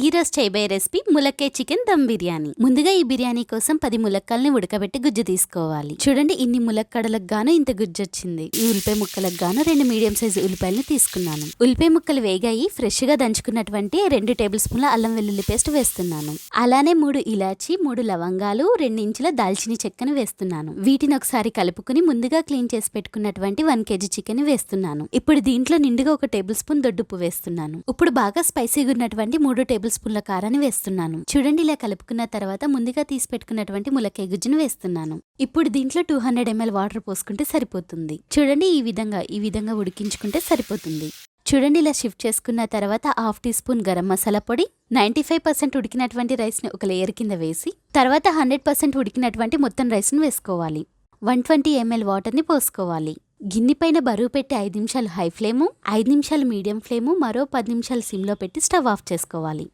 ఈ రోజు చేయబోయే రెసిపీ ములక్కాయ చికెన్ దమ్ బిర్యానీ. ముందుగా ఈ బిర్యానీ కోసం 10 ములక్కాయల్ని ఉడకబెట్టి గుజ్జు తీసుకోవాలి. చూడండి, ఇన్ని ములక్కాడలకు గాను ఇంత గుజ్జు వచ్చింది. ఈ ఉల్లిపాయ ముక్కలకు గాను 2 మీడియం సైజు ఉల్లిపాయలను తీసుకున్నాను. ఉల్లిపాయ ముక్కలు వేగాయి ఫ్రెష్ గా దంచుకున్నటువంటి 2 టేబుల్ స్పూన్ల అల్లం వెల్లుల్లి పేస్ట్ వేస్తున్నాను. అలానే 3 ఇలాచి, 3 లవంగాలు, 2 ఇంచుల దాల్చిని చెక్కను వేస్తున్నాను. వీటిని ఒకసారి కలుపుకుని ముందుగా క్లీన్ చేసి పెట్టుకున్నటువంటి 1 కేజీ చికెన్ వేస్తున్నాను. ఇప్పుడు దీంట్లో నిండుగా 1 టేబుల్ స్పూన్ దొడ్డుప్పు వేస్తున్నాను. ఇప్పుడు బాగా స్పైసీగా ఉన్నటువంటి 3 టేబుల్ స్పూన్ల కారాన్ని వేస్తున్నాను. చూడండి, ఇలా కలుపుకున్న తర్వాత ముందుగా తీసి పెట్టుకున్నటువంటి ములక్కాయ గుజ్జును వేస్తున్నాను. ఇప్పుడు దీంట్లో 200 ml వాటర్ పోసుకుంటే సరిపోతుంది. చూడండి, ఈ విధంగా ఉడికించుకుంటే సరిపోతుంది. చూడండి, ఇలా షిఫ్ట్ చేసుకున్న తర్వాత 1/2 టీ స్పూన్ గరం మసాలా పొడి, 95% ఉడికినటువంటి రైస్ ని ఒక లేయర్ కింద వేసి తర్వాత 100% ఉడికినటువంటి మొత్తం రైస్ ను వేసుకోవాలి. 120 ml వాటర్ ని పోసుకోవాలి. గిన్నె పైన బరువు పెట్టి 5 నిమిషాలు హై ఫ్లేము, 5 నిమిషాలు మీడియం ఫ్లేము, మరో 10 నిమిషాలు సిమ్లో పెట్టి స్టవ్ ఆఫ్ చేసుకోవాలి.